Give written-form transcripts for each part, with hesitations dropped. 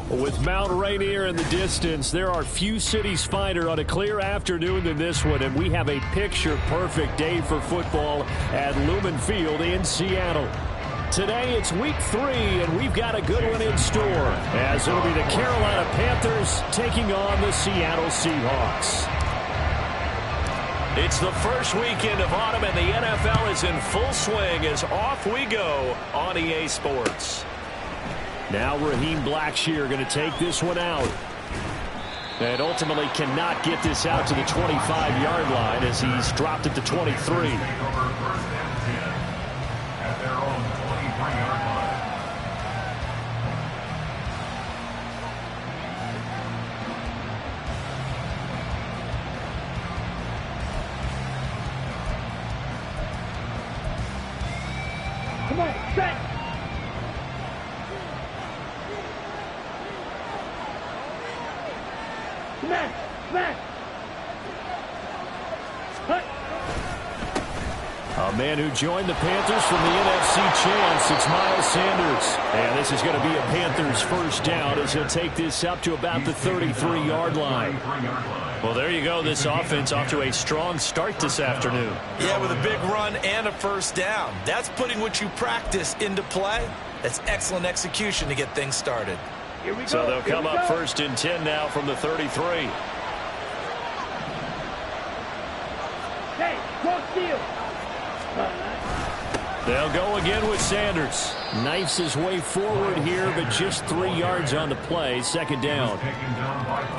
With Mount Rainier in the distance, there are few cities finer on a clear afternoon than this one, and we have a picture-perfect day for football at Lumen Field in Seattle. Today, it's week 3, and we've got a good one in store, as it'll be the Carolina Panthers taking on the Seattle Seahawks. It's the first weekend of autumn, and the NFL is in full swing as off we go on EA Sports. Now Raheem Blackshear going to take this one out. And ultimately cannot get this out to the 25-yard line as he's dropped it to 23. Come on, set! Smash! A man who joined the Panthers from the NFC champs, it's Miles Sanders. And this is going to be a Panthers first down as he'll take this up to about the 33-yard line. Well, there you go. This offense off to a strong start this afternoon. Yeah, with a big run and a first down. That's putting what you practice into play. That's excellent execution to get things started. Here we go. So they'll come up first and 10 now from the 33. Hey, cross field. They'll go again with Sanders. Knifes his way forward here, but just 3 yards on the play. Second down.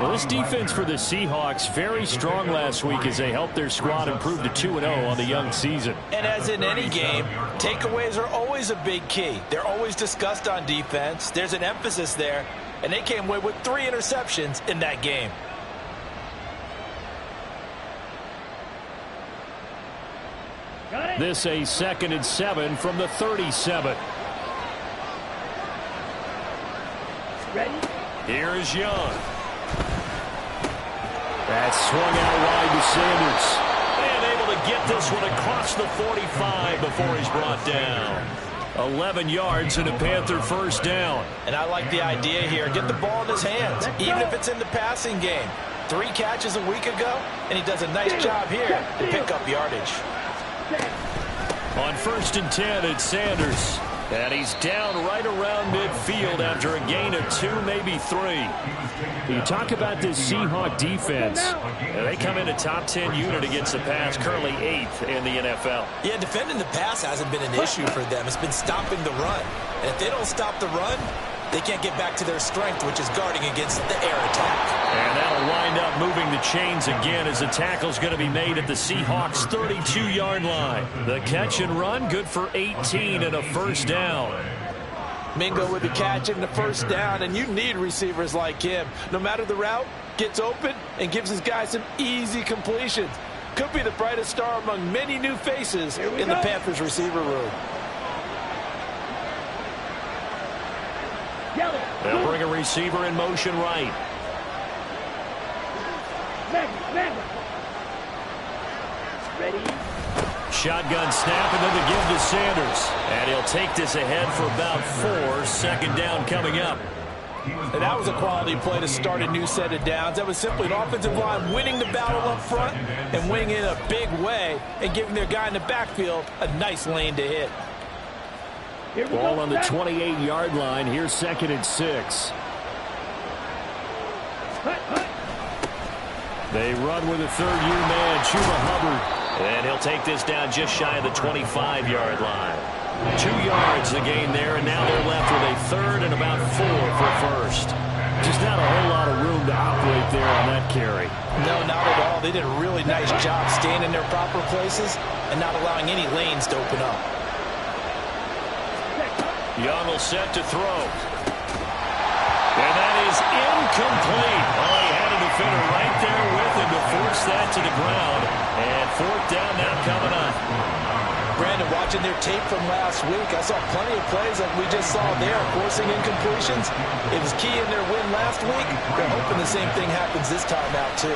Well, this defense for the Seahawks, very strong last week as they helped their squad improve to 2-0 on the young season. And as in any game, takeaways are always a big key. They're always discussed on defense. There's an emphasis there, and they came away with 3 interceptions in that game. This a 2nd and 7 from the 37. Ready? Here is Young. That's swung out wide to Sanders. And able to get this one across the 45 before he's brought down. 11 yards and a Panther first down. And I like the idea here. Get the ball in his hands, even if it's in the passing game. 3 catches a week ago, and he does a nice job here to pick up yardage. On 1st and 10, it's Sanders. And he's down right around midfield after a gain of 2, maybe 3. You talk about this Seahawk defense. They come in a top 10 unit against the pass, currently 8th in the NFL. Yeah, defending the pass hasn't been an issue for them. It's been stopping the run. And if they don't stop the run, they can't get back to their strength, which is guarding against the air attack. And that'll wind up moving the chains again as the tackle's going to be made at the Seahawks' 32-yard line. The catch and run, good for 18 and a first down. Mingo with the catch and the first down, and you need receivers like him. No matter the route, gets open and gives his guys some easy completions. Could be the brightest star among many new faces in the Panthers receiver room. They'll bring a receiver in motion right. Ready? Shotgun snap and then the give to Sanders. And he'll take this ahead for about 4. Second down coming up. And that was a quality play to start a new set of downs. That was simply an offensive line winning the battle up front and winning it in a big way and giving their guy in the backfield a nice lane to hit. Ball on the 28-yard line. Here's 2nd and 6. They run with a third-year man, Chuba Hubbard. And he'll take this down just shy of the 25-yard line. 2 yards the gain there, and now they're left with a 3rd and about 4 for first. Just not a whole lot of room to operate there on that carry. No, not at all. They did a really nice job staying in their proper places and not allowing any lanes to open up. Young will set to throw. And that is incomplete. Oh, he had a defender right there with him to force that to the ground. And 4th down now coming up. Brandon, watching their tape from last week, I saw plenty of plays like we just saw there, forcing incompletions. It was key in their win last week. They're hoping the same thing happens this time out, too.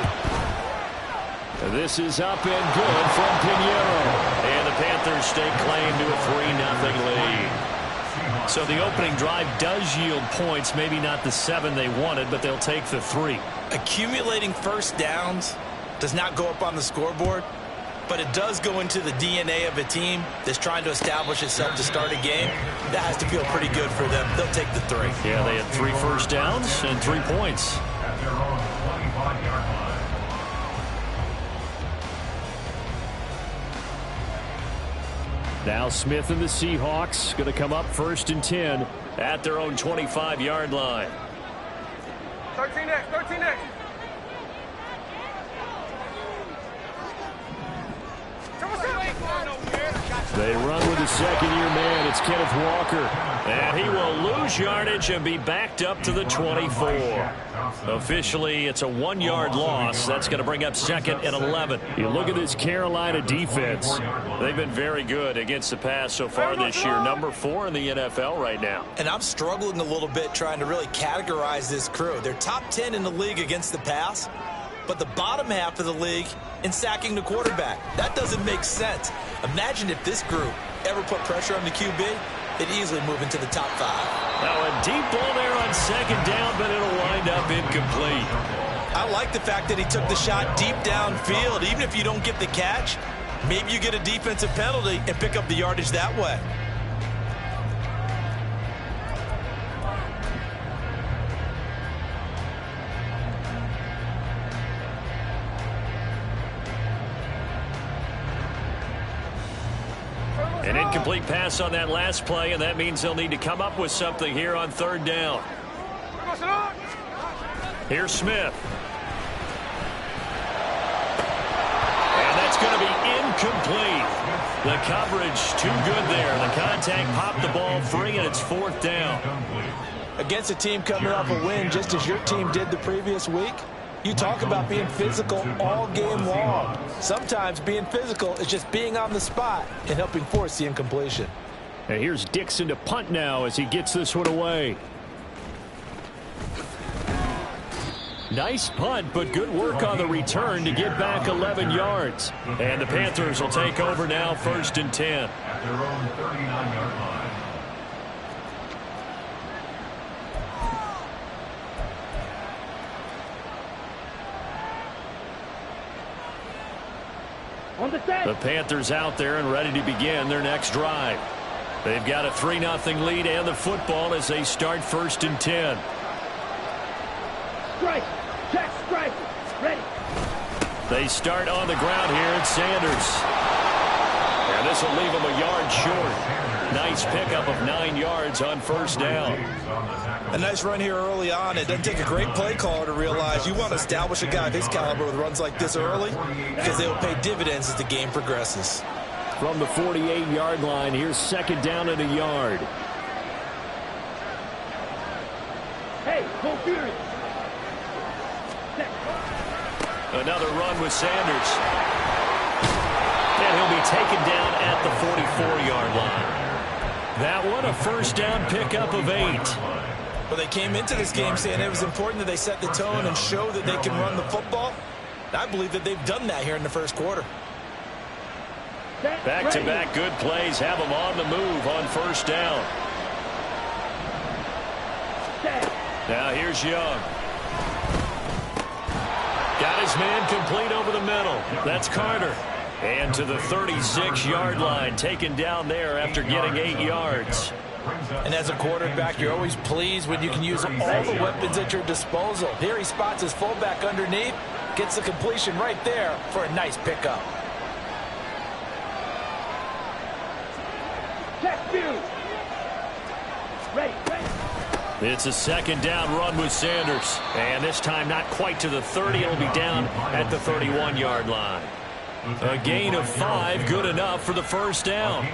This is up and good from Pinheiro. And the Panthers stake claim to a 3-0 lead. So the opening drive does yield points, maybe not the 7 they wanted, but they'll take the 3. Accumulating first downs does not go up on the scoreboard, but it does go into the DNA of a team that's trying to establish itself to start a game. That has to feel pretty good for them. They'll take the 3. Yeah, they had 3 first downs and 3 points. At their own 25-yard line. Now Smith and the Seahawks going to come up 1st and 10 at their own 25-yard line. 13 next, 13 next. They run with the second-year man. It's Kenneth Walker. And he will lose yardage and be backed up to the 24. Officially, it's a 1-yard loss. That's going to bring up 2nd and 11. You look at this Carolina defense. They've been very good against the pass so far this year. Number 4 in the NFL right now. And I'm struggling a little bit trying to really categorize this crew. They're top 10 in the league against the pass, but the bottom half of the league in sacking the quarterback. That doesn't make sense. Imagine if this group ever put pressure on the QB, they'd easily move into the top 5. Now a deep ball there on 2nd down, but it'll wind up incomplete. I like the fact that he took the shot deep downfield. Even if you don't get the catch, maybe you get a defensive penalty and pick up the yardage that way. An incomplete pass on that last play, and that means they'll need to come up with something here on 3rd down. Here's Smith. And that's going to be incomplete. The coverage too good there. The contact popped the ball free, and it's 4th down. Against a team coming off a win just as your team did the previous week, you talk about being physical all game long. Sometimes being physical is just being on the spot and helping force the incompletion. And here's Dixon to punt now as he gets this one away. Nice punt, but good work on the return to get back 11 yards. And the Panthers will take over now 1st and 10. At their own 39-yard line. On the set. The Panthers out there and ready to begin their next drive. They've got a 3-0 lead and the football as they start 1st and 10. Strike. Check strike. Ready. They start on the ground here at Sanders. And this will leave them a yard short. Nice pickup of 9 yards on 1st down. A nice run here early on. It doesn't take a great play caller to realize you want to establish a guy of his caliber with runs like this early because they will pay dividends as the game progresses. From the 48-yard line, here's 2nd down and a yard. Hey, go Fury. Another run with Sanders. And he'll be taken down at the 44-yard line. That one, a 1st down pickup of 8. Well, they came into this game saying it was important that they set the tone and show that they can run the football. I believe that they've done that here in the 1st quarter. Back-to-back good plays have them on the move on 1st down. Now here's Young. Got his man complete over the middle. That's Carter. And to the 36-yard line, taken down there after getting 8 yards. And as a quarterback, you're always pleased when you can use all the weapons at your disposal. Here he spots his fullback underneath, gets the completion right there for a nice pickup. Check view. Ready. It's a 2nd down run with Sanders. And this time not quite to the 30. It'll be down at the 31-yard line. A gain of 5, good enough for the 1st down.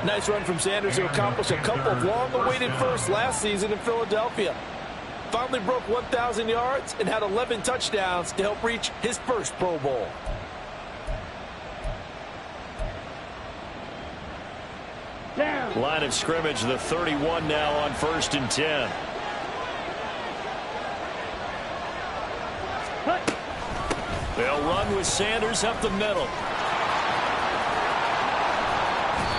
Nice run from Sanders to accomplish a couple of long-awaited firsts last season in Philadelphia. Finally broke 1,000 yards and had 11 touchdowns to help reach his first Pro Bowl. Down. Line of scrimmage, the 31 now on 1st and 10. They'll run with Sanders up the middle.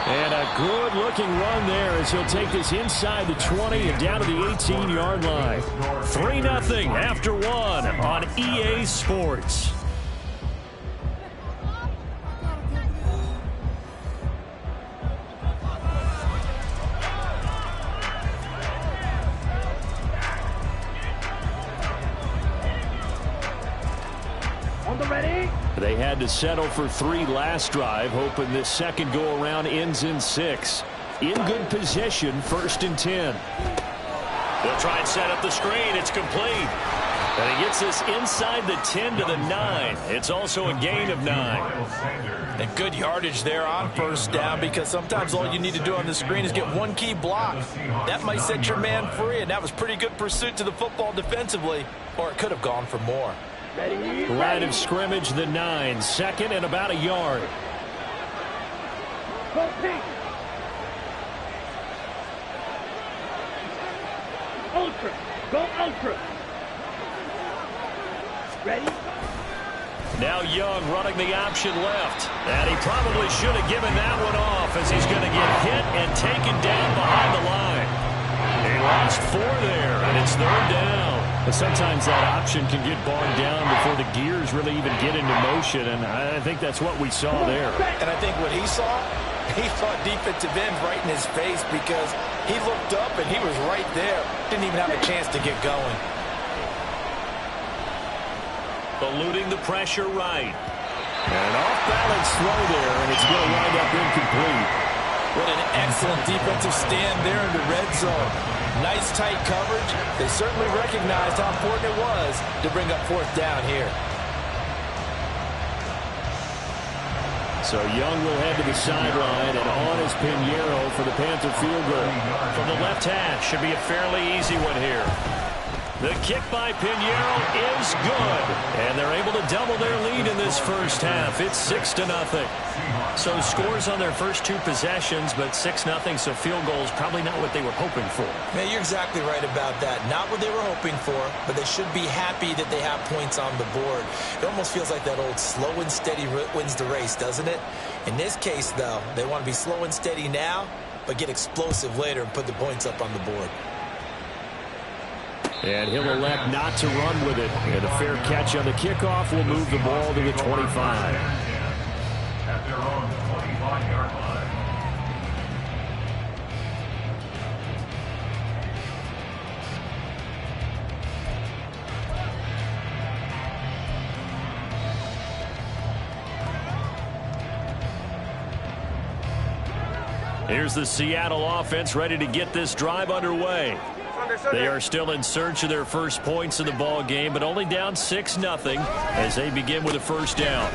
And a good-looking run there as he'll take this inside the 20 and down to the 18-yard line. 3-0 after one on EA Sports. On the ready. They had to settle for 3 last drive, hoping this second go-around ends in 6. In good position, 1st and 10. They'll try and set up the screen. It's complete. And he gets this inside the 10 to the 9. It's also a gain of 9. And good yardage there on 1st down, because sometimes all you need to do on the screen is get one key block. That might set your man free, and that was pretty good pursuit to the football defensively, or it could have gone for more. Line of scrimmage, the 9. 2nd and about a yard. Go pink. Ultra. Go ultra. Ready? Now Young running the option left. And he probably should have given that one off, as he's going to get hit and taken down behind the line. He lost 4 there, and it's 3rd down. But sometimes that option can get bogged down before the gears really even get into motion, and I think that's what we saw there. And I think what he saw defensive end right in his face, because he looked up and he was right there. Didn't even have a chance to get going. Eluding the pressure right. And an off-balance throw there, and it's going to wind up incomplete. What an excellent defensive stand there in the red zone. Nice tight coverage. They certainly recognized how important it was to bring up 4th down here. So Young will head to the sideline, and on is Pinheiro for the Panther field goal. From the left hash, should be a fairly easy one here. The kick by Pinheiro is good, and they're able to double their lead in this first half. It's 6-0. So scores on their first 2 possessions, but 6-0, so field goals probably not what they were hoping for. Man, you're exactly right about that. Not what they were hoping for, but they should be happy that they have points on the board. It almost feels like that old slow and steady wins the race, doesn't it? In this case, though, they want to be slow and steady now, but get explosive later and put the points up on the board. And he'll elect not to run with it. And a fair catch on the kickoff will move the ball to the 25. At their own 25-yard line. Here's the Seattle offense ready to get this drive underway. They are still in search of their first points in the ball game, but only down 6-0 as they begin with a 1st down.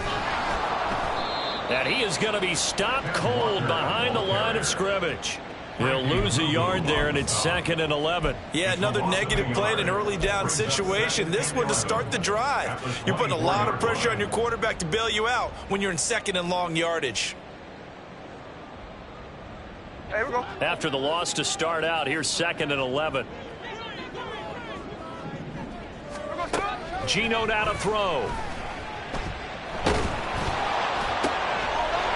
And he is going to be stopped cold behind the line of scrimmage. He'll lose a yard there, and it's 2nd and 11. Yeah, another negative play in an early down situation. This one to start the drive. You're putting a lot of pressure on your quarterback to bail you out when you're in 2nd and long yardage. Hey, we go. After the loss to start out, here's 2nd and 11. Geno now to throw.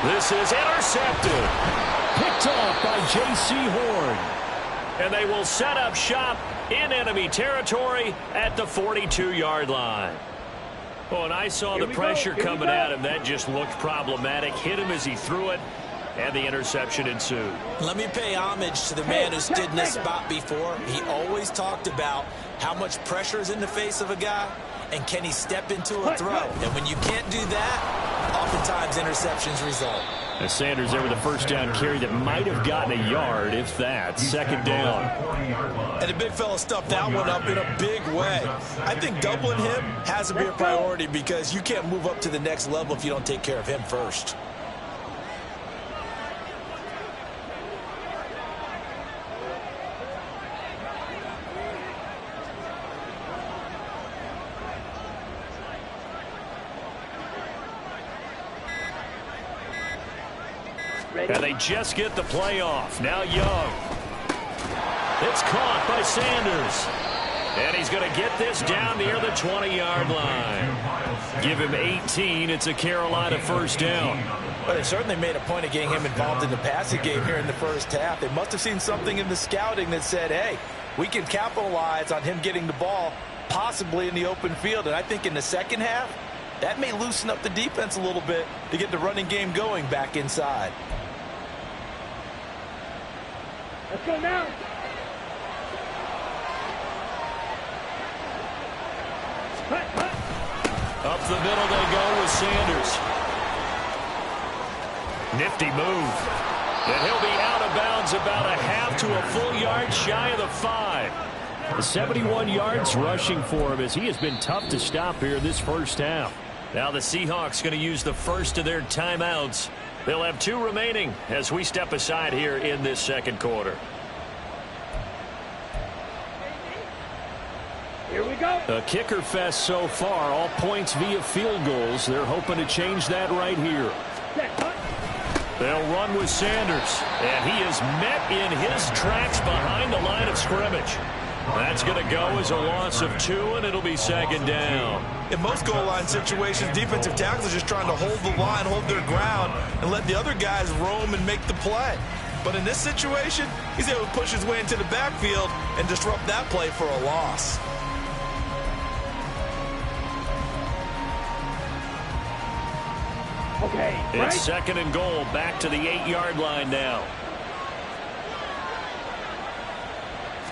This is intercepted. Picked off by J.C. Horn. And they will set up shop in enemy territory at the 42-yard line. Oh, and I saw the pressure coming at him. That just looked problematic. Hit him as he threw it, and the interception ensued. Let me pay homage to the man who stood in this spot before. He always talked about how much pressure is in the face of a guy, and can he step into a throw. And when you can't do that, oftentimes interceptions result. And Sanders there with a 1st down carry that might have gotten a yard, if that. 2nd down. And the big fella stuffed that one up in a big way. I think doubling him has to be a priority, because you can't move up to the next level if you don't take care of him first. And they just get the play off. Now Young. It's caught by Sanders. And he's going to get this down near the 20-yard line. Give him 18. It's a Carolina 1st down. Well, they certainly made a point of getting him involved in the passing game here in the first half. They must have seen something in the scouting that said, hey, we can capitalize on him getting the ball possibly in the open field. And I think in the second half, that may loosen up the defense a little bit to get the running game going back inside. Let's go now. Up the middle they go with Sanders. Nifty move. And he'll be out of bounds about a half to a full yard shy of the 5. 71 yards rushing for him as he has been tough to stop here in this first half. Now the Seahawks going to use the first of their timeouts. They'll have 2 remaining as we step aside here in this second quarter. Here we go. A kicker fest so far, all points via field goals. They're hoping to change that right here. They'll run with Sanders, and he is met in his tracks behind the line of scrimmage. That's going to go as a loss of 2, and it'll be second down. In most goal line situations, defensive tackles are just trying to hold the line, hold their ground, and let the other guys roam and make the play. But in this situation, he's able to push his way into the backfield and disrupt that play for a loss. Okay, it's second and goal, back to the 8-yard line now.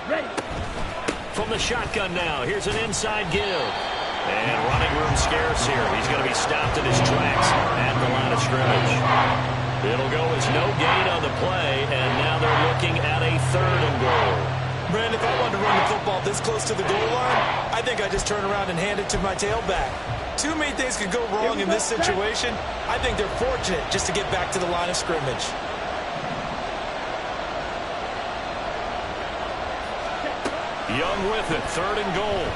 Ready. From the shotgun now, here's an inside give. And running room scarce here. He's going to be stopped in his tracks at the line of scrimmage. It'll go as no gain on the play, and now they're looking at a 3rd and goal. Brandon, if I wanted to run the football this close to the goal line, I think I just turn around and hand it to my tailback. Too many things could go wrong in this situation. I think they're fortunate just to get back to the line of scrimmage. Young with it, 3rd and goal.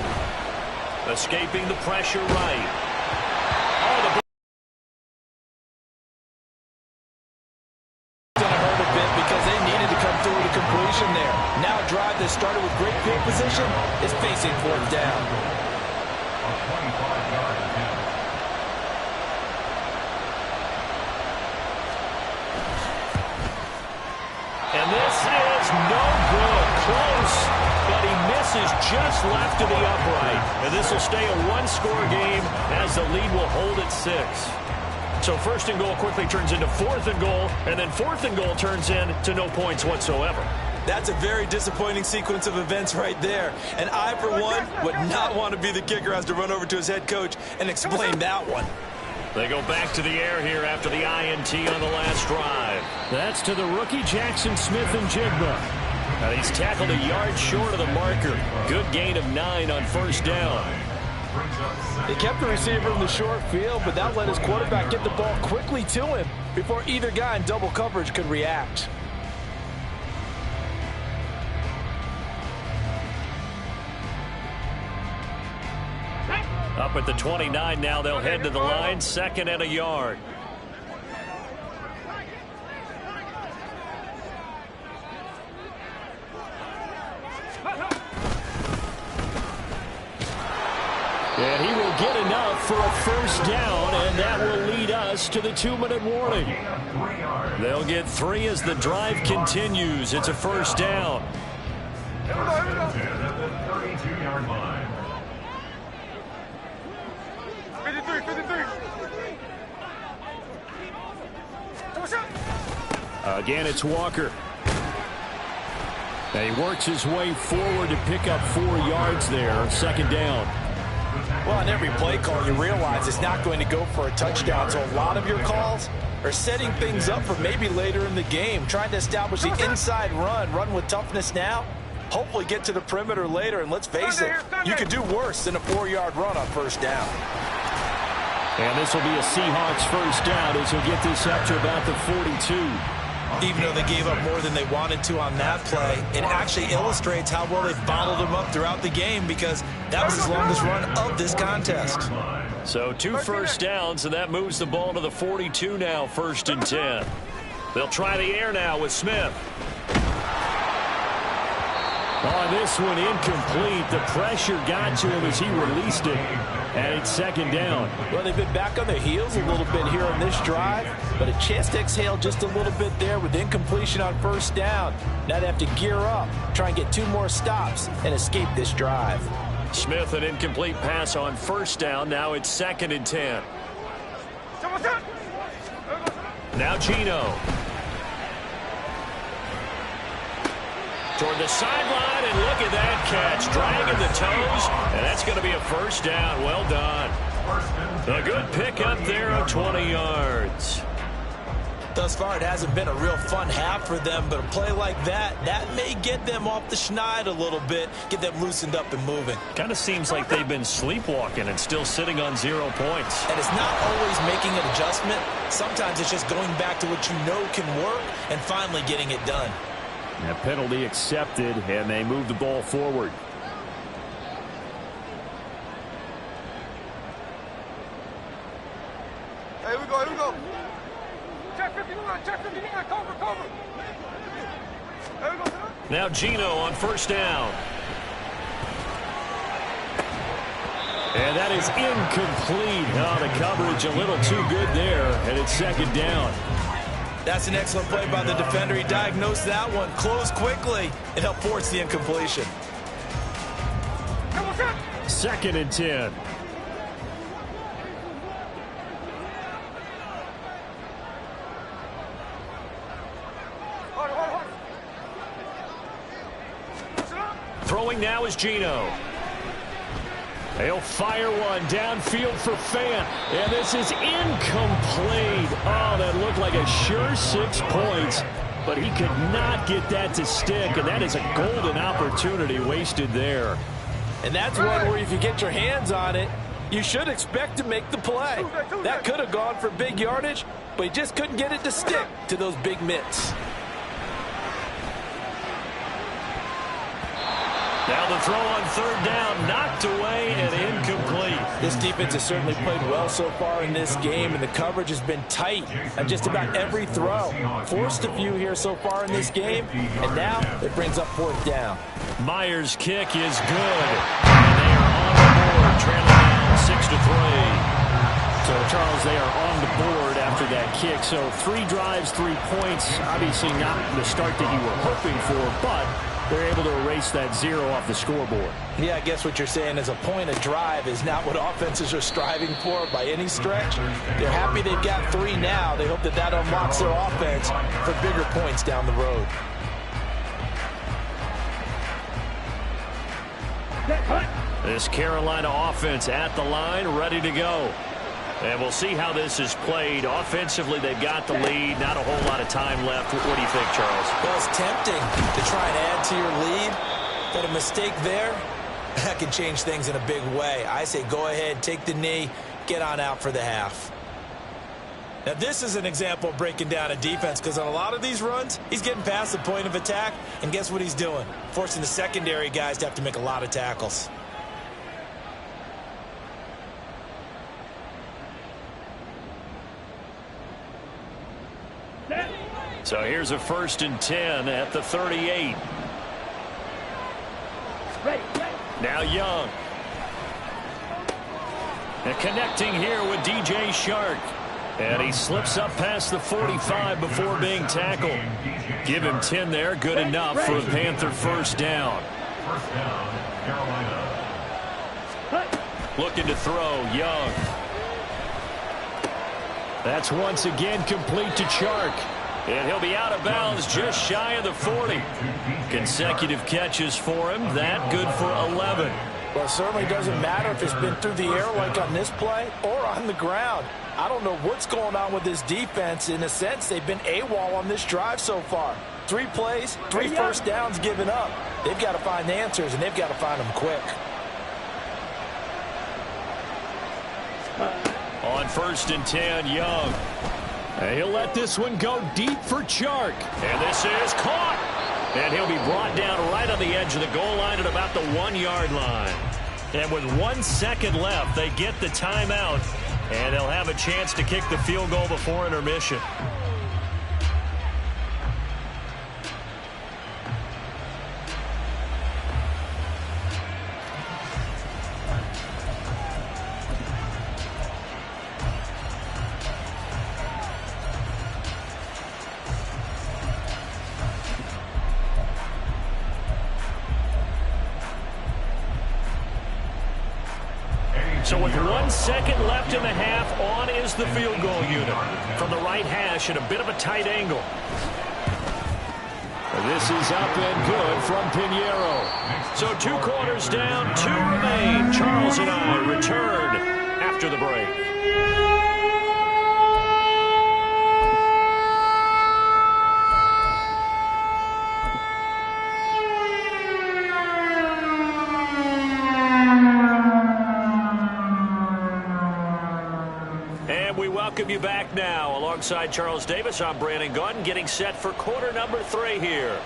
Escaping the pressure right. Oh, the gonna hurt a bit because they needed to come through with a completion there. Now a drive that started with great field position is facing 4th down. A 25-yard attempt. And this is no good. Close, but he misses just left of the upright. And this will stay a 1-score game as the lead will hold at 6. So 1st and goal quickly turns into 4th and goal, and then 4th and goal turns into no points whatsoever. That's a very disappointing sequence of events right there. And I, for one, would not want to be the kicker who has to run over to his head coach and explain that one. They go back to the air here after the INT on the last drive. That's to the rookie Jackson Smith-Njigba. Now he's tackled a yard short of the marker. Good gain of 9 on 1st down. They kept the receiver in the short field, but that let his quarterback get the ball quickly to him before either guy in double coverage could react. Up at the 29 now, they'll head to the line, 2nd and a yard. And he will get enough for a 1st down, and that will lead us to the 2-minute warning. They'll get 3 as the drive continues. It's a 1st down. 32-yard line. 53. Again, it's Walker. And he works his way forward to pick up 4 yards there on 2nd down. Well, on every play call, you realize it's not going to go for a touchdown. So a lot of your calls are setting things up for maybe later in the game, trying to establish the inside run with toughness now, hopefully get to the perimeter later. And let's face it, you could do worse than a 4-yard run on 1st down. And this will be a Seahawks 1st down as he'll get this up to about the 42. Even though they gave up more than they wanted to on that play, it actually illustrates how well they've bottled them up throughout the game, because that was his longest run of this contest. So 2 1st downs, and that moves the ball to the 42 now, 1st and 10. They'll try the air now with Smith. On this one, incomplete. The pressure got to him as he released it, and it's second down. Well, they've been back on their heels a little bit here on this drive, but a chance to exhale just a little bit there with incompletion on first down. Now they have to gear up, try and get 2 more stops, and escape this drive. Smith, an incomplete pass on first down. Now it's 2nd and 10. Now Gino. Toward the sideline, and look at that catch. Dragging the toes, and that's going to be a first down. Well done. A good pickup there of 20 yards. Thus far, it hasn't been a real fun half for them, but a play like that may get them off the schneid a little bit, get them loosened up and moving. Kind of seems like they've been sleepwalking and still sitting on 0 points. And it's not always making an adjustment. Sometimes it's just going back to what you know can work and finally getting it done. That penalty accepted, and they move the ball forward. Hey, here we go, here we go. Check 59, cover. There we go, sir. Now Gino on first down. And that is incomplete. Oh, the coverage a little too good there, and it's second down. That's an excellent play by the defender. He diagnosed that one, closed quickly, and helped force the incompletion. 2nd and 10. Throwing now is Gino. They'll fire one downfield for Fant, and this is incomplete. Oh, that looked like a sure 6 points, but he could not get that to stick, and that is a golden opportunity wasted there. And that's one where if you get your hands on it, you should expect to make the play. That could have gone for big yardage, but he just couldn't get it to stick to those big mitts. Now the throw on third down, knocked away and incomplete. This defense has certainly played well so far in this game, and the coverage has been tight on just about every throw. Forced a few here so far in this game, and now it brings up 4th down. Myers' kick is good, and they are on the board, trailing down 6-3. So, Charles, they are on the board after that kick. So 3 drives, 3 points. Obviously not the start that you were hoping for, but they're able to erase that 0 off the scoreboard. Yeah, I guess what you're saying is a point a drive is not what offenses are striving for by any stretch. They're happy they've got 3 now. They hope that that unlocks their offense for bigger points down the road. This Carolina offense at the line, ready to go. And we'll see how this is played. Offensively, they've got the lead. Not a whole lot of time left. What do you think, Charles? Well, it's tempting to try and add to your lead, but a mistake there, that can change things in a big way. I say go ahead, take the knee, get on out for the half. Now, this is an example of breaking down a defense, because on a lot of these runs, he's getting past the point of attack, and guess what he's doing? Forcing the secondary guys to have to make a lot of tackles. So here's a 1st and 10 at the 38. Now Young. And connecting here with DJ Shark. And he slips up past the 45 before being tackled. Give him 10 there. Good enough for a Panther first down. First down, Carolina. Looking to throw, Young. That's once again complete to Chark. And he'll be out of bounds just shy of the 40. Consecutive catches for him. That good for 11. Well, it certainly doesn't matter if it's been through the air like on this play or on the ground. I don't know what's going on with this defense. In a sense, they've been AWOL on this drive so far. 3 plays, 3 first downs given up. They've got to find the answers, and they've got to find them quick. On 1st and 10, Young. He'll let this one go deep for Chark. And this is caught. And he'll be brought down right on the edge of the goal line at about the 1-yard line. And with 1 second left, they get the timeout. And they'll have a chance to kick the field goal before intermission. So with 1 second left in the half, on is the field goal unit. From the right hash at a bit of a tight angle. This is up and good from Pinheiro. So 2 quarters down, 2 remain. Charles and I return after the break. Welcome you back now. Alongside Charles Davis, I'm Brandon Gaudin, getting set for quarter number 3 here.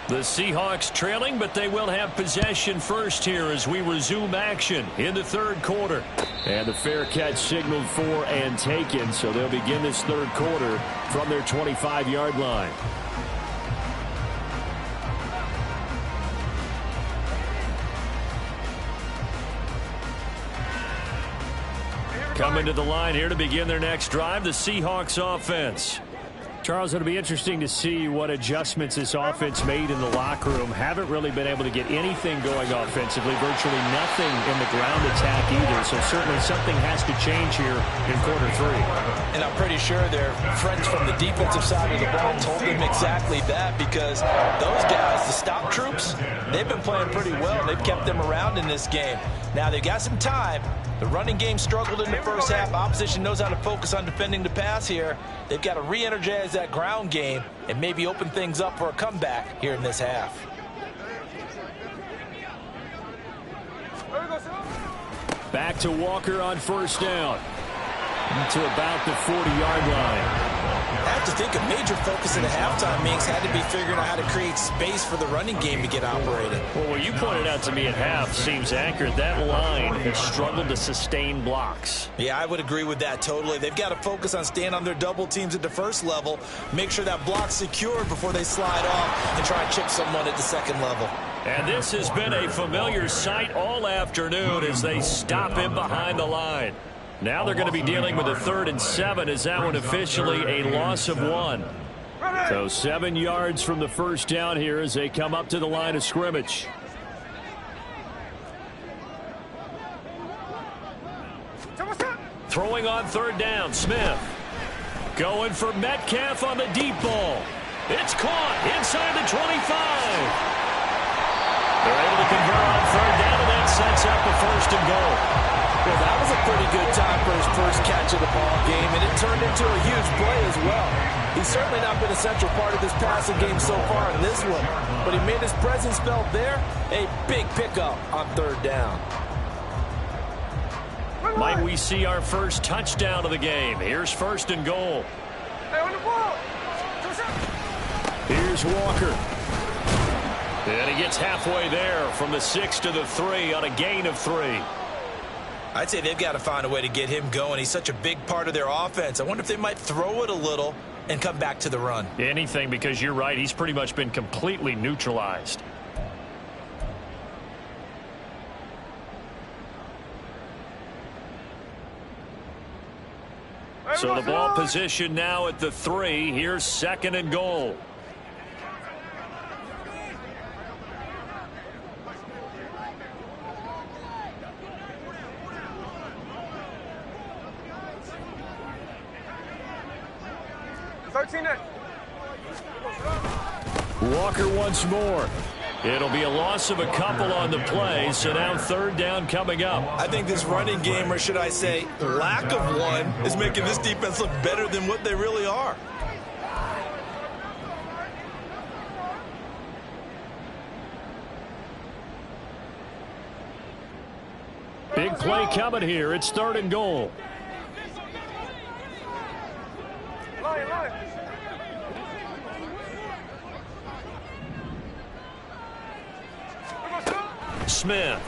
The Seahawks trailing, but they will have possession first here as we resume action in the 3rd quarter. And the fair catch signaled for and taken, so they'll begin this 3rd quarter from their 25-yard line. Coming to the line here to begin their next drive, the Seahawks offense. Charles, it'll be interesting to see what adjustments this offense made in the locker room. Haven't really been able to get anything going offensively, virtually nothing in the ground attack either. So certainly something has to change here in quarter 3. And I'm pretty sure their friends from the defensive side of the ball told them exactly that, because those guys, the stop troops, they've been playing pretty well. They've kept them around in this game. Now they've got some time. The running game struggled in the first half. Opposition knows how to focus on defending the pass here. They've got to re-energize that ground game and maybe open things up for a comeback here in this half. Back to Walker on first down. To about the 40-yard line. I have to think a major focus in the halftime meetings had to be figuring out how to create space for the running game to get operating. Well, what you pointed out to me at half seems accurate. That line has struggled to sustain blocks. Yeah, I would agree with that totally. They've got to focus on staying on their double teams at the first level, make sure that block's secured before they slide off and try and chip someone at the second level. And this has been a familiar sight all afternoon as they stop him behind the line. Now they're going to be dealing with a 3rd and 7 as that one officially a loss of 1. So 7 yards from the first down here as they come up to the line of scrimmage. Throwing on 3rd down, Smith. Going for Metcalf on the deep ball. It's caught inside the 25. They're able to convert on 3rd down, and that sets up a 1st and goal. Well, that was a pretty good time for his first catch of the ball game, and it turned into a huge play as well. He's certainly not been a central part of this passing game so far in this one, but he made his presence felt there. A big pickup on 3rd down. Might we see our first touchdown of the game? Here's 1st and goal. Hey, on the ball. Here's Walker. And he gets halfway there from the 6 to the 3 on a gain of 3. I'd say they've got to find a way to get him going. He's such a big part of their offense. I wonder if they might throw it a little and come back to the run. Anything, because you're right. He's pretty much been completely neutralized. So the ball position now at the 3. Here's 2nd and goal. Walker once more. It'll be a loss of a couple on the play, so now 3rd down coming up. I think this running game, or should I say lack of one, is making this defense look better than what they really are. Big play coming here. It's 3rd and goal. Smith.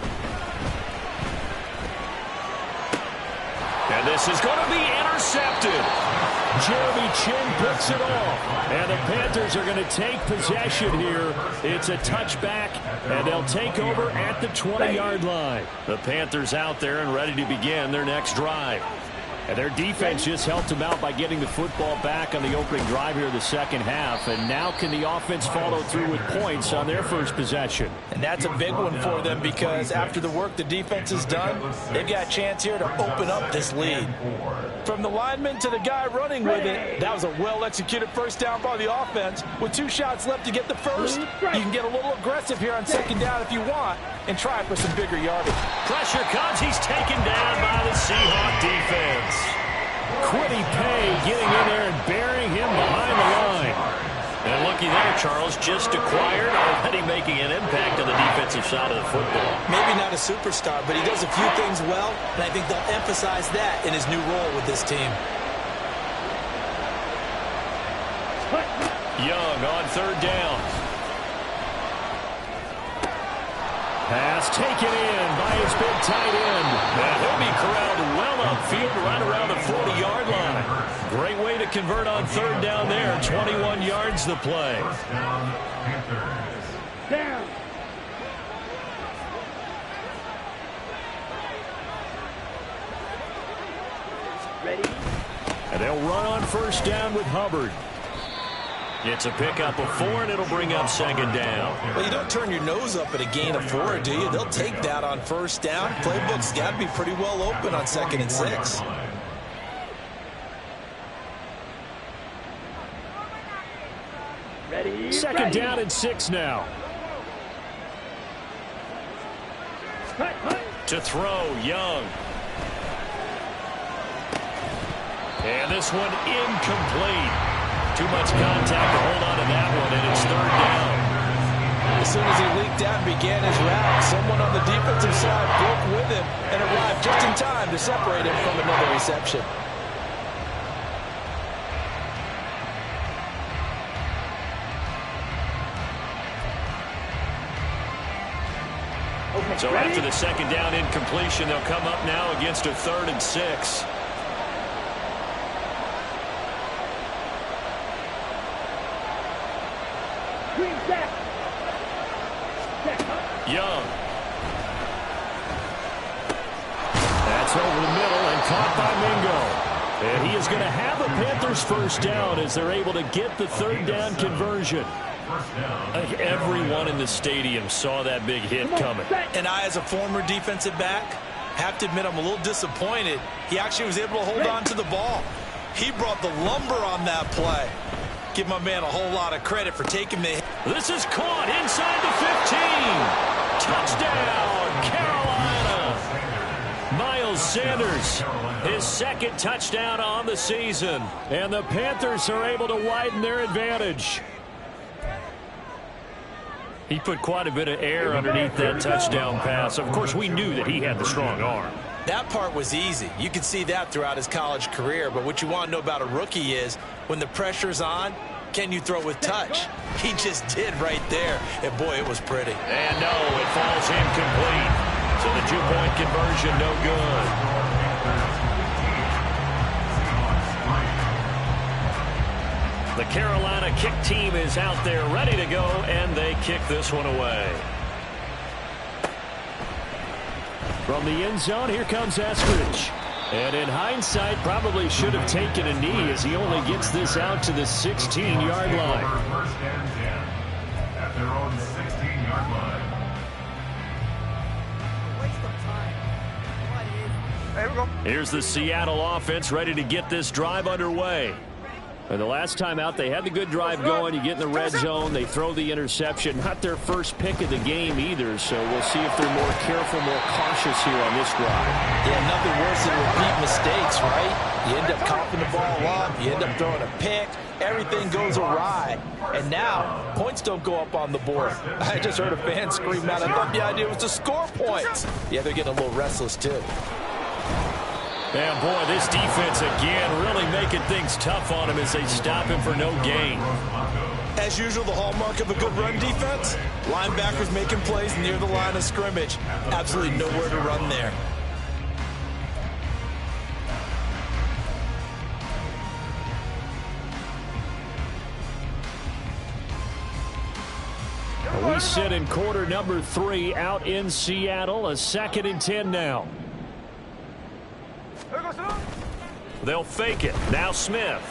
And this is going to be intercepted. Jeremy Chin puts it off. And the Panthers are going to take possession here. It's a touchback, and they'll take over at the 20-yard line. The Panthers out there and ready to begin their next drive. And their defense just helped them out by getting the football back on the opening drive here in the second half. And now can the offense follow through with points on their first possession? And that's a big one for them because after the work the defense has done, they've got a chance here to open up this lead. From the lineman to the guy running with it, that was a well-executed first down by the offense. With 2 shots left to get the first, you can get a little aggressive here on second down if you want and try for some bigger yardage. Pressure comes. He's taken down by the Seahawks defense. Quiddy Pay getting in there and burying him behind the line. And looky there, Charles, just acquired, already making an impact on the defensive side of the football. Maybe not a superstar, but he does a few things well, and I think they'll emphasize that in his new role with this team. Young on third down. Pass taken in by his big tight end. And he'll be corralled well upfield right around the 40-yard line. Great way to convert on third down there. 21 yards the play. Down. Ready? And they'll run on first down with Hubbard. It's a pickup of 4, and it'll bring up second down. Well, you don't turn your nose up at a gain of 4, do you? They'll take that on first down. Playbook's got to be pretty well open on 2nd and 6. Ready? Second down and 6 now. To throw, Young. And this one incomplete. Too much contact to hold on to that one, and it's third down. As soon as he leaked out and began his route, someone on the defensive side broke with him and arrived just in time to separate him from another reception. So after the second down incompletion, they'll come up now against a 3rd and 6. Young. That's over the middle and caught by Mingo. And he is going to have the Panthers first down as they're able to get the third down conversion. Everyone in the stadium saw that big hit coming. And I, as a former defensive back, have to admit I'm a little disappointed. He actually was able to hold on to the ball. He brought the lumber on that play. Give my man a whole lot of credit for taking the hit. This is caught inside the 15. Touchdown, Carolina. Miles Sanders, his 2nd touchdown on the season. And the Panthers are able to widen their advantage. He put quite a bit of air underneath that touchdown pass. Of course, we knew that he had the strong arm. That part was easy. You could see that throughout his college career. But what you want to know about a rookie is when the pressure's on, can you throw with touch? He just did right there. And, boy, it was pretty. And, no, it falls incomplete. So the 2-point conversion no good. The Carolina kick team is out there ready to go, and they kick this one away. From the end zone, here comes Eskridge. And in hindsight, probably should have taken a knee as he only gets this out to the 16-yard line. First and 10 at their own 16-yard line. Hey, we go. Here's the Seattle offense ready to get this drive underway. And the last time out, they had the good drive going. You get in the red zone, they throw the interception. Not their first pick of the game either, so we'll see if they're more careful, more cautious here on this drive. Yeah, nothing worse than repeat mistakes, right? You end up coughing the ball up, you end up throwing a pick, everything goes awry. And now, points don't go up on the board. I just heard a fan scream out, I thought the idea was to score points. Yeah, they're getting a little restless too. And, boy, this defense again really making things tough on him as they stop him for no gain. As usual, the hallmark of a good run defense, linebackers making plays near the line of scrimmage. Absolutely nowhere to run there. We sit in quarter number 3 out in Seattle. A 2nd and 10 now. They'll fake it. Now Smith.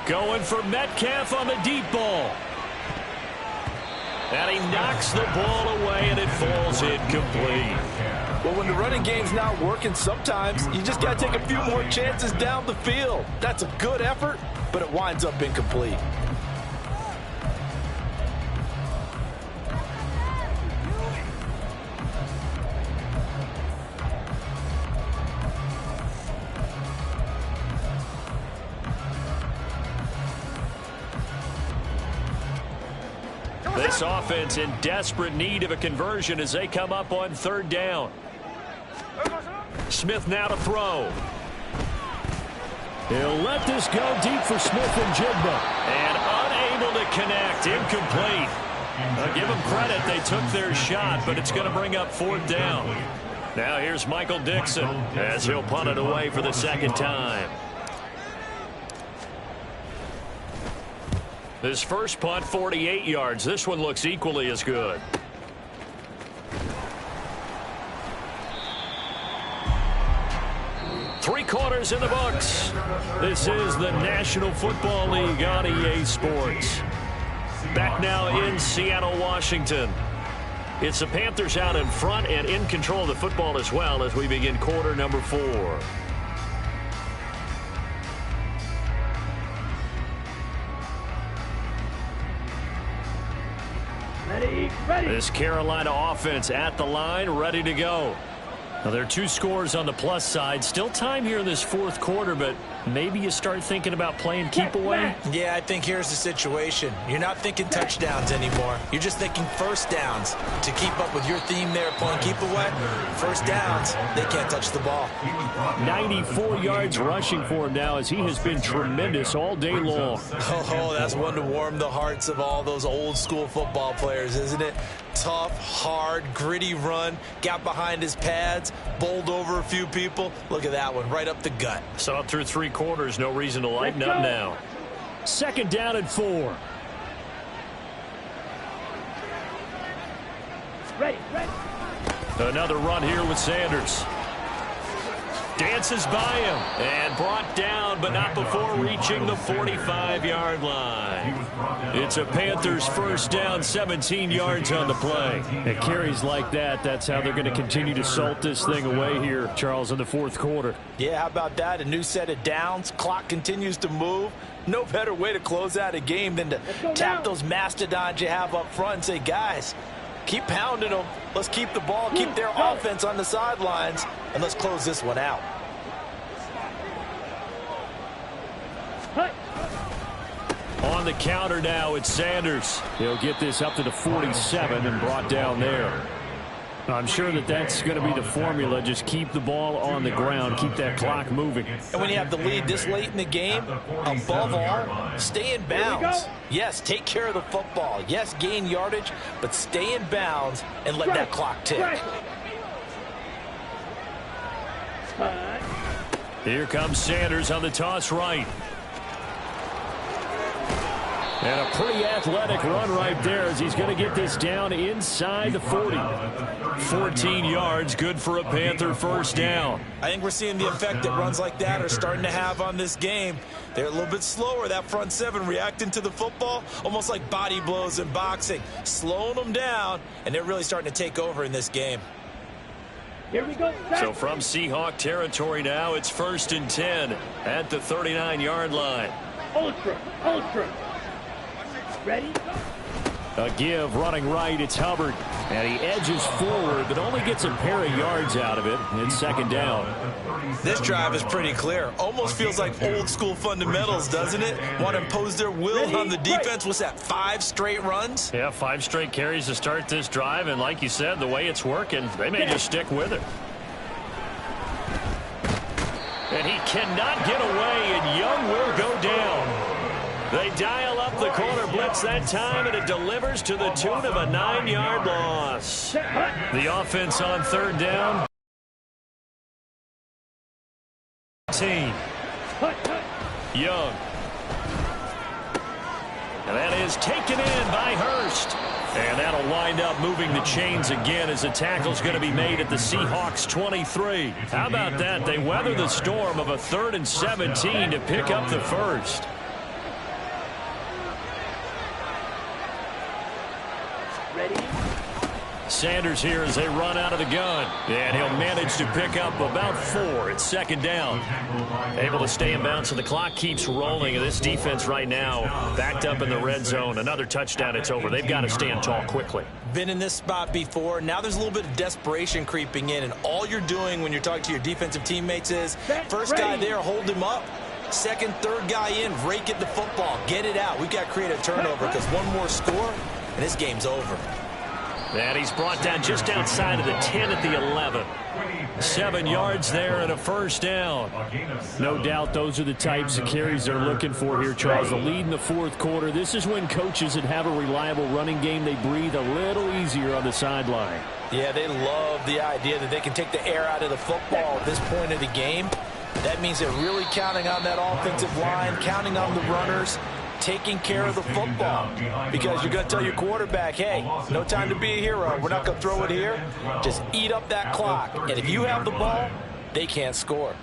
Going for Metcalf on the deep ball. And he knocks the ball away, and it falls incomplete. Well, when the running game's not working, sometimes you just got to take a few more chances down the field. That's a good effort, but it winds up incomplete. This offense in desperate need of a conversion as they come up on third down. Smith now to throw. He'll let this go deep for Smith and Jigba. And unable to connect. Incomplete. I'll give them credit. They took their shot, but it's going to bring up fourth down. Now here's Michael Dixon as he'll punt it away for the second time. His first punt, 48 yards. This one looks equally as good. Three quarters in the books. This is the National Football League on EA Sports. Back now in Seattle, Washington. It's the Panthers out in front and in control of the football as well as we begin quarter number 4. Ready. This Carolina offense at the line, ready to go. Now, there are 2 scores on the plus side. Still time here in this fourth quarter, but maybe you start thinking about playing keep away. Yeah, I think here's the situation. You're not thinking touchdowns anymore. You're just thinking first downs. To keep up with your theme there, playing keep away, first downs, they can't touch the ball. 94 yards rushing for him now as he has been tremendous all day long. Oh, that's one to warm the hearts of all those old school football players, isn't it? Tough, hard, gritty run, got behind his pads, bowled over a few people. Look at that one, right up the gut. So through 3 quarters, no reason to lighten up now. Second down and 4. Ready. Another run here with Sanders. Dances by him and brought down, but not before reaching the 45-yard line. It's a Panthers first down, 17 yards on the play. And carries like that, that's how they're going to continue to salt this thing away here, Charles, in the fourth quarter. Yeah, how about that? A new set of downs. Clock continues to move. No better way to close out a game than to tap those mastodons you have up front and say, guys, keep pounding them. Let's keep the ball, keep their offense on the sidelines, and let's close this one out. On the counter now, it's Sanders. He'll get this up to the 47 and brought down there. I'm sure that's going to be the formula. Just keep the ball on the ground, keep that clock moving. And when you have the lead this late in the game, above all, stay in bounds. Yes, take care of the football. Yes, gain yardage, but stay in bounds and let that clock tick. Here comes Sanders on the toss right. And a pretty athletic run right there as he's going to get this down inside the 40. 14 yards, good for a Panther first down. I think we're seeing the effect that runs like that are starting to have on this game. They're a little bit slower, that front seven, reacting to the football, almost like body blows in boxing, slowing them down, and they're really starting to take over in this game. Here we go. So from Seahawk territory now, it's 1st and 10 at the 39-yard line. Ultra. Ready? A give running right, it's Hubbard. And he edges forward, but only gets a pair of yards out of it. It's second down. This drive is pretty clear. Almost feels like old school fundamentals, doesn't it? Want to impose their will on the defense. What's that, 5 straight runs? Yeah, 5 straight carries to start this drive. And like you said, the way it's working, they may just stick with it. And he cannot get away, and Young will go down. They dial up the corner blitz that time, and it delivers to the tune of a 9-yard loss. The offense on third down. Young. And that is taken in by Hurst. And that'll wind up moving the chains again as the tackle's going to be made at the Seahawks 23. How about that? They weather the storm of a 3rd and 17 to pick up the first. Ready? Sanders here as they run out of the gun. And he'll manage to pick up about 4. It's 2nd down. Able to stay in bounds, so the clock keeps rolling. And this defense right now backed up in the red zone. Another touchdown, it's over. They've got to stand tall quickly. Been in this spot before. Now there's a little bit of desperation creeping in. And all you're doing when you're talking to your defensive teammates is first guy there, hold him up. Second, third guy in, rake at the football. Get it out. We've got to create a turnover because one more score, and this game's over. And he's brought down just outside of the 10 at the 11. 7 yards there and a first down. No doubt those are the types of carries they're looking for here, Charles. The lead in the 4th quarter. This is when coaches that have a reliable running game, they breathe a little easier on the sideline. Yeah, they love the idea that they can take the air out of the football at this point of the game. That means they're really counting on that offensive line, counting on the runners, taking care of the football, because you're going to tell your quarterback, hey, no time to be a hero. We're not going to throw it here. Just eat up that clock. And if you have the ball, they can't score.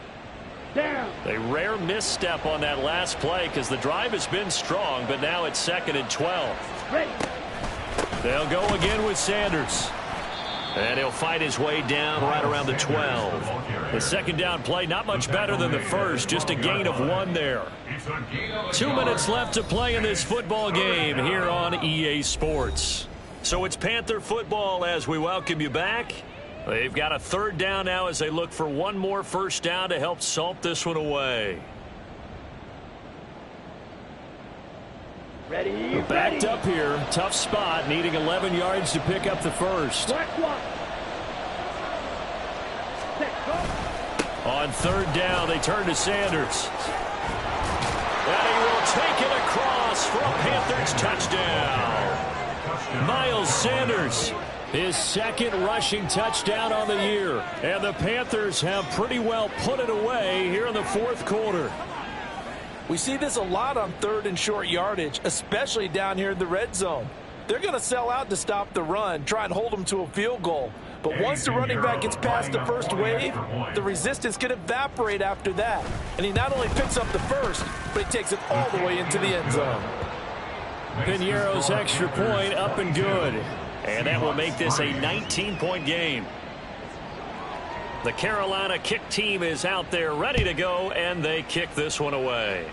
A rare misstep on that last play because the drive has been strong, but now it's 2nd and 12. They'll go again with Sanders. And he'll fight his way down right around the 12. The 2nd down play, not much better than the first, just a gain of 1 there. 2 minutes left to play in this football game here on EA Sports. So it's Panther football as we welcome you back. They've got a 3rd down now as they look for one more first down to help salt this one away. Ready? Backed up here. Tough spot. Needing 11 yards to pick up the first. On 3rd down, they turn to Sanders. And he will take it across for a Panthers touchdown. Miles Sanders, his 2nd rushing touchdown on the year. And the Panthers have pretty well put it away here in the 4th quarter. We see this a lot on 3rd and short yardage, especially down here in the red zone. They're going to sell out to stop the run, try and hold them to a field goal. But once the running back gets past the first wave, the resistance can evaporate after that. And he not only picks up the first, but he takes it all the way into the end zone. Piñeiro's extra point up and good. And that will make this a 19-point game. The Carolina kick team is out there ready to go, and they kick this one away.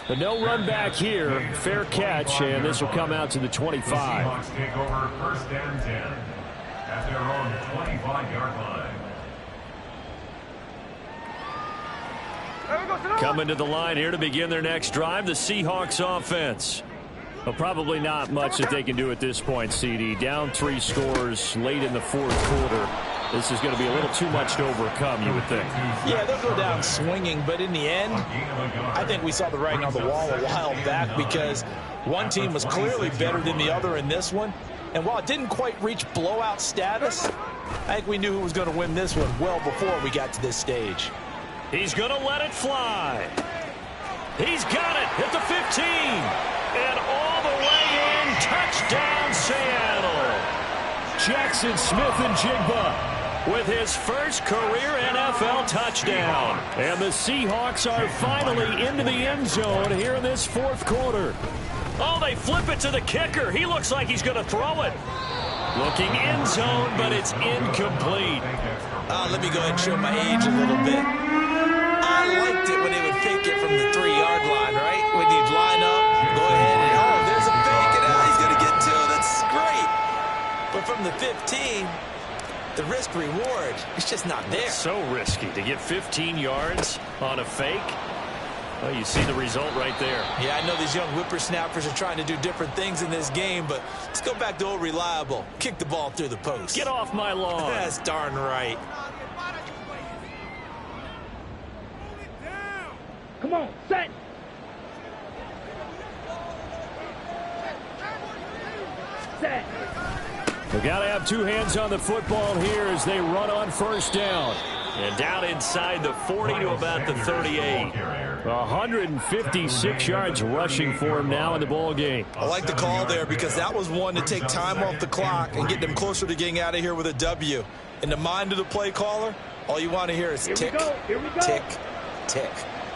But no run back here. Fair catch, and this will come out to the 25. The Seahawks take over 1st and 10 at their own 25-yard line. Coming to the line here to begin their next drive, the Seahawks offense. Well, probably not much that they can do at this point, CD. Down 3 scores late in the 4th quarter. This is going to be a little too much to overcome, you would think. Yeah, they'll go down swinging, but in the end, I think we saw the writing on the wall a while back because one team was clearly better than the other in this one. And while it didn't quite reach blowout status, I think we knew who was going to win this one well before we got to this stage. He's going to let it fly. He's got it at the 15. And all the way in, touchdown Seattle. Jackson Smith-Njigba with his first career NFL touchdown. And the Seahawks are finally into the end zone here in this 4th quarter. Oh, they flip it to the kicker. He looks like he's going to throw it. Looking end zone, but it's incomplete. Let me go ahead and show my age a little bit. I liked it when they would fake it from the 3-yard line, right? When you'd line up, go ahead and, oh, there's a fake, and he's going to get 2. That's great. But from the 15, the risk reward is just not there. It's so risky to get 15 yards on a fake. Well, you see the result right there. Yeah, I know these young whippersnappers are trying to do different things in this game, but let's go back to old reliable. Kick the ball through the post. Get off my lawn. That's darn right. Come on, set. Set. They've got to have 2 hands on the football here as they run on 1st down. And down inside the 40 to about the 38. 156 yards rushing for him now in the ball game. I like the call there because that was one to take time off the clock and get them closer to getting out of here with a W. In the mind of the play caller, all you want to hear is tick, tick, tick.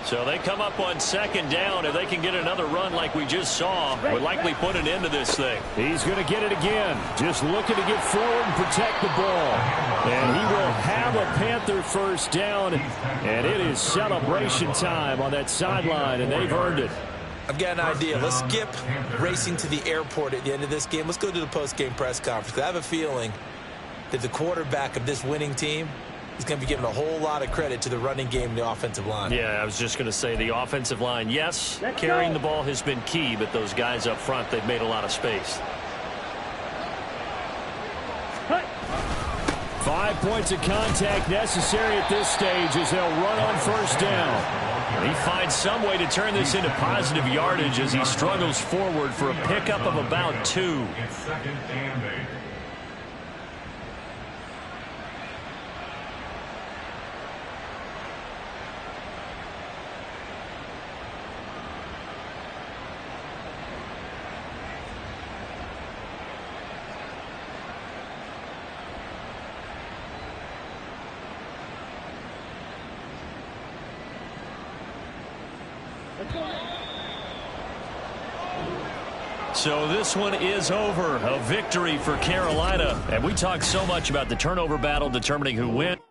So they come up on second down. If they can get another run like we just saw, would likely put an end to this thing. He's going to get it again. Just looking to get forward and protect the ball. And he will have a Panther first down. And it is celebration time on that sideline, and they've earned it. I've got an idea. Let's skip racing to the airport at the end of this game. Let's go to the post-game press conference. I have a feeling that the quarterback of this winning team is going to be giving a whole lot of credit to the running game and the offensive line. Yeah, I was just going to say the offensive line, yes, carrying the ball has been key, but those guys up front, they've made a lot of space. 5 points of contact necessary at this stage as they'll run on first down. He finds some way to turn this into positive yardage as he struggles forward for a pickup of about 2. It's second and 8. So this one is over. A victory for Carolina. And we talked so much about the turnover battle determining who wins.